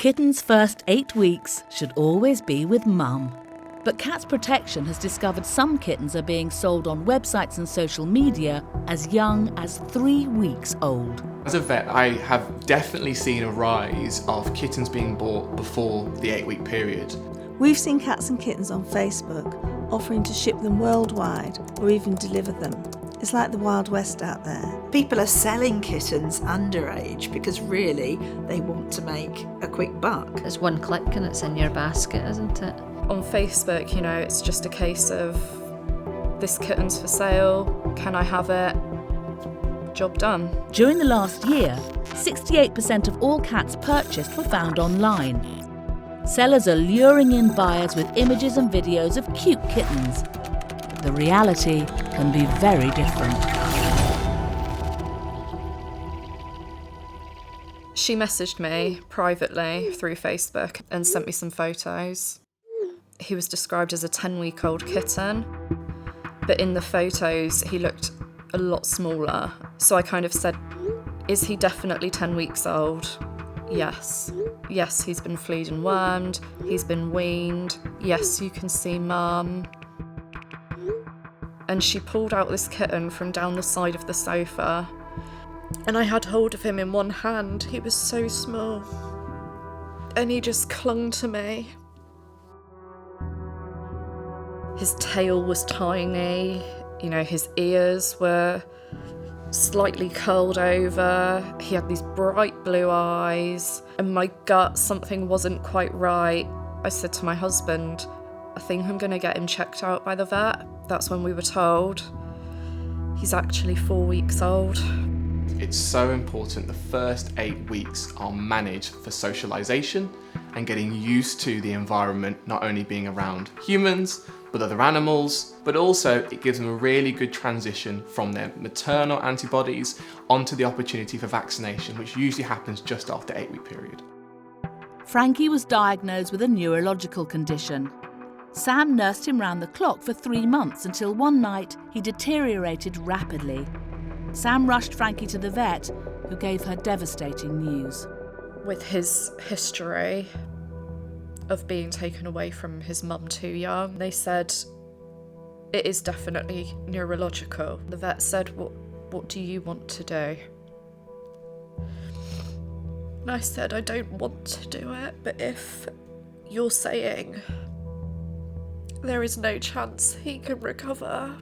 Kitten's first 8 weeks should always be with mum. But Cats Protection has discovered some kittens are being sold on websites and social media as young as 3 weeks old. As a vet, I have definitely seen a rise of kittens being bought before the 8-week period. We've seen cats and kittens on Facebook offering to ship them worldwide or even deliver them. It's like the Wild West out there. People are selling kittens underage because really they want to make a quick buck. It's one click and it's in your basket, isn't it? On Facebook, it's just a case of this kitten's for sale, can I have it? Job done. During the last year, 68% of all cats purchased were found online. Sellers are luring in buyers with images and videos of cute kittens. The reality can be very different. She messaged me privately through Facebook and sent me some photos. He was described as a 10-week-old kitten, but in the photos he looked a lot smaller. So I kind of said, is he definitely 10 weeks old? Yes. Yes, he's been fleed and wormed, he's been weaned. Yes, you can see mum. And she pulled out this kitten from down the side of the sofa, and I had hold of him in one hand. He was so small, and he just clung to me. His tail was tiny, his ears were slightly curled over, he had these bright blue eyes, and my gut, something wasn't quite right. I said to my husband, I think I'm going to get him checked out by the vet. That's when we were told he's actually 4 weeks old. It's so important the first 8 weeks are managed for socialisation and getting used to the environment, not only being around humans, but other animals, but also it gives them a really good transition from their maternal antibodies onto the opportunity for vaccination, which usually happens just after 8-week period. Frankie was diagnosed with a neurological condition. Sam nursed him round the clock for 3 months until one night he deteriorated rapidly. Sam rushed Frankie to the vet, who gave her devastating news. With his history of being taken away from his mum too young, they said it is definitely neurological. The vet said, what do you want to do? And I said, I don't want to do it, but if you're saying there is no chance he can recover,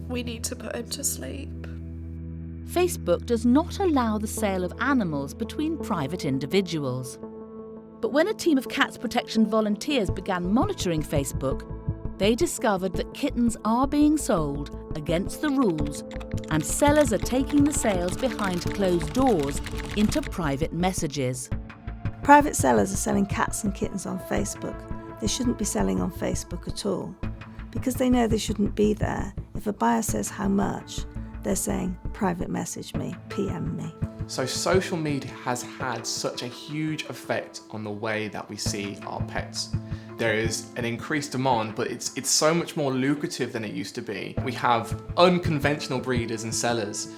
we need to put him to sleep. Facebook does not allow the sale of animals between private individuals. But when a team of Cats Protection volunteers began monitoring Facebook, they discovered that kittens are being sold against the rules, and sellers are taking the sales behind closed doors into private messages. Private sellers are selling cats and kittens on Facebook. They shouldn't be selling on Facebook at all, because they know they shouldn't be there. If a buyer says how much, they're saying, private message me, PM me. So social media has had such a huge effect on the way that we see our pets. There is an increased demand, but it's so much more lucrative than it used to be. We have unconventional breeders and sellers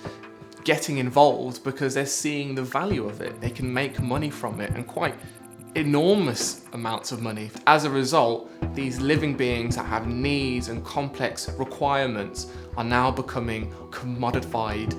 getting involved because they're seeing the value of it. They can make money from it, and quite enormous amounts of money. As a result, these living beings that have needs and complex requirements are now becoming commodified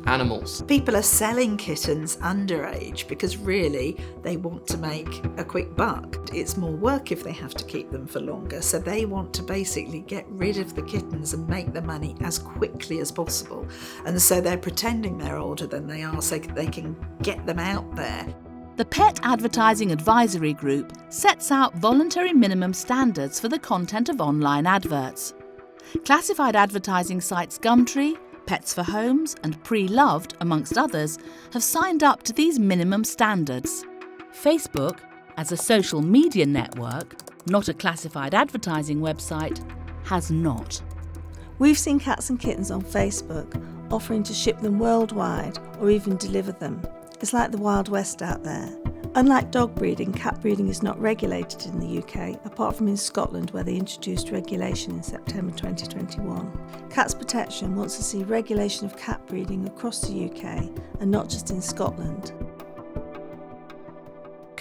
animals. People are selling kittens underage because really they want to make a quick buck. It's more work if they have to keep them for longer, so they want to basically get rid of the kittens and make the money as quickly as possible. And so they're pretending they're older than they are so they can get them out there. The Pet Advertising Advisory Group sets out voluntary minimum standards for the content of online adverts. Classified advertising sites Gumtree, Pets for Homes and Pre-Loved, amongst others, have signed up to these minimum standards. Facebook, as a social media network, not a classified advertising website, has not. We've seen cats and kittens on Facebook offering to ship them worldwide or even deliver them. It's like the Wild West out there. Unlike dog breeding, cat breeding is not regulated in the UK, apart from in Scotland where they introduced regulation in September 2021. Cats Protection wants to see regulation of cat breeding across the UK and not just in Scotland.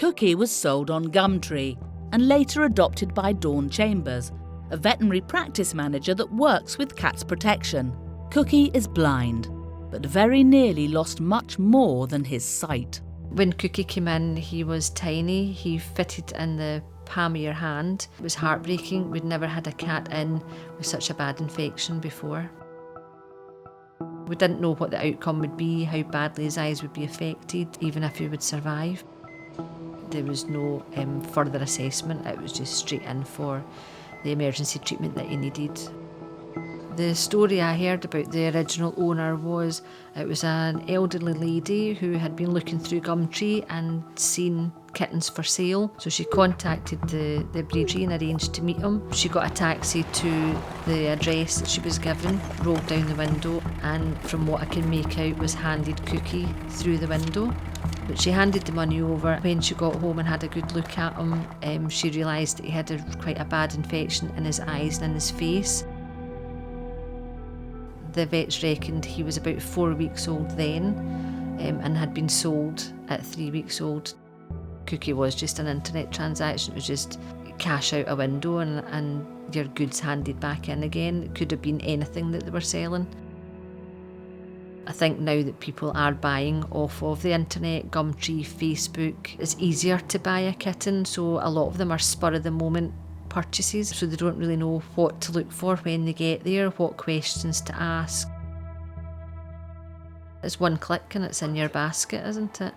Cookie was sold on Gumtree and later adopted by Dawn Chambers, a veterinary practice manager that works with cats protection. Cookie is blind, but very nearly lost much more than his sight. When Cookie came in, he was tiny. He fitted in the palm of your hand. It was heartbreaking. We'd never had a cat in with such a bad infection before. We didn't know what the outcome would be, how badly his eyes would be affected, even if he would survive. There was no further assessment. It was just straight in for the emergency treatment that he needed. The story I heard about the original owner was it was an elderly lady who had been looking through Gumtree and seen kittens for sale. So she contacted the breeder and arranged to meet him. She got a taxi to the address that she was given, rolled down the window, and from what I can make out was handed Cookie through the window. But she handed the money over. When she got home and had a good look at him, she realised that he had quite a bad infection in his eyes and in his face. The vets reckoned he was about 4 weeks old then and had been sold at 3 weeks old. Cookie was just an internet transaction. It was just cash out a window and your goods handed back in again. It could have been anything that they were selling. I think now that people are buying off of the internet, Gumtree, Facebook, it's easier to buy a kitten, so a lot of them are spur of the moment purchases, so they don't really know what to look for when they get there, what questions to ask. It's one click and it's in your basket, isn't it?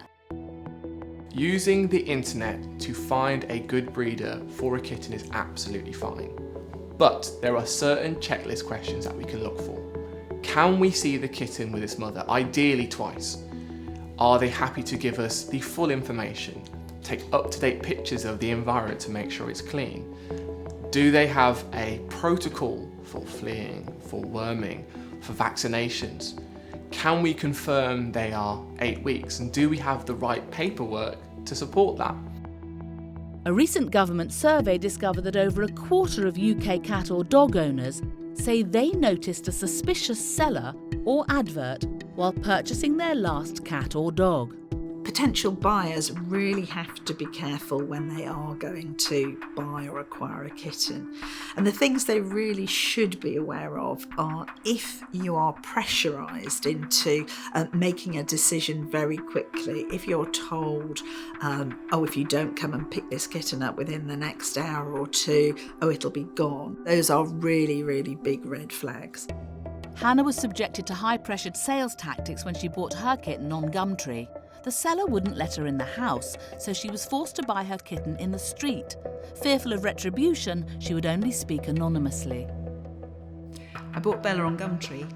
Using the internet to find a good breeder for a kitten is absolutely fine. But there are certain checklist questions that we can look for. Can we see the kitten with its mother, ideally twice? Are they happy to give us the full information? Take up-to-date pictures of the environment to make sure it's clean. Do they have a protocol for fleeing, for worming, for vaccinations? Can we confirm they are 8 weeks? And do we have the right paperwork to support that? A recent government survey discovered that over a quarter of UK cat or dog owners say they noticed a suspicious seller or advert while purchasing their last cat or dog. Potential buyers really have to be careful when they are going to buy or acquire a kitten. And the things they really should be aware of are if you are pressurised into making a decision very quickly, if you're told, if you don't come and pick this kitten up within the next hour or two, it'll be gone. Those are really, really big red flags. Hannah was subjected to high-pressured sales tactics when she bought her kitten on Gumtree. The seller wouldn't let her in the house, so she was forced to buy her kitten in the street. Fearful of retribution, she would only speak anonymously. I bought Bella on Gumtree.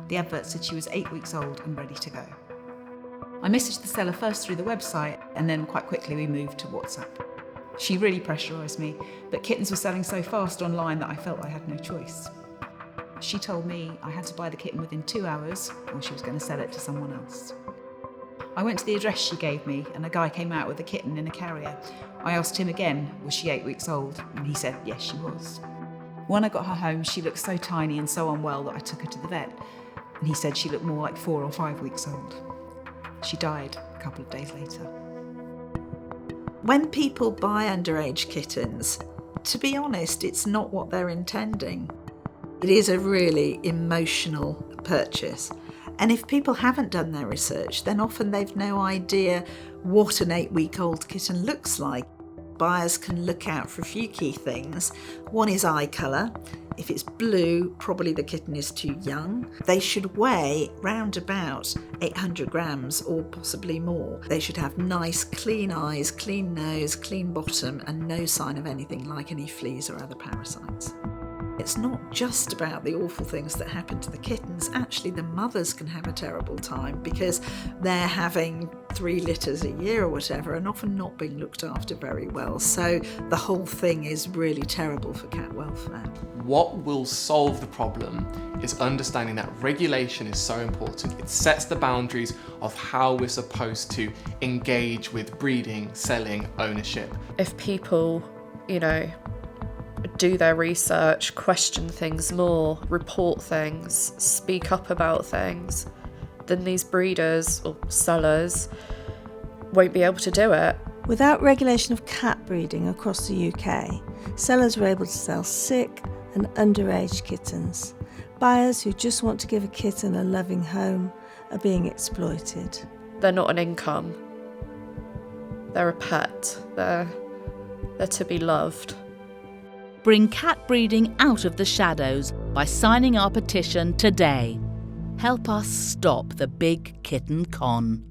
The advert said she was 8 weeks old and ready to go. I messaged the seller first through the website, and then quite quickly we moved to WhatsApp. She really pressurised me, but kittens were selling so fast online that I felt I had no choice. She told me I had to buy the kitten within 2 hours or she was going to sell it to someone else. I went to the address she gave me and a guy came out with a kitten in a carrier. I asked him again, was she 8 weeks old? And he said, yes, she was. When I got her home, she looked so tiny and so unwell that I took her to the vet. And he said she looked more like 4 or 5 weeks old. She died a couple of days later. When people buy underage kittens, to be honest, it's not what they're intending. It is a really emotional purchase. And if people haven't done their research, then often they've no idea what an 8-week-old kitten looks like. Buyers can look out for a few key things. One is eye colour. If it's blue, probably the kitten is too young. They should weigh round about 800 grams or possibly more. They should have nice, clean eyes, clean nose, clean bottom, and no sign of anything like any fleas or other parasites. It's not just about the awful things that happen to the kittens. Actually, the mothers can have a terrible time because they're having 3 litters a year or whatever and often not being looked after very well. So the whole thing is really terrible for cat welfare. What will solve the problem is understanding that regulation is so important. It sets the boundaries of how we're supposed to engage with breeding, selling, ownership. If people, do their research, question things more, report things, speak up about things, then these breeders or sellers won't be able to do it. Without regulation of cat breeding across the UK, sellers were able to sell sick and underage kittens. Buyers who just want to give a kitten a loving home are being exploited. They're not an income. They're a pet. They're to be loved. Bring cat breeding out of the shadows by signing our petition today. Help us stop the big kitten con.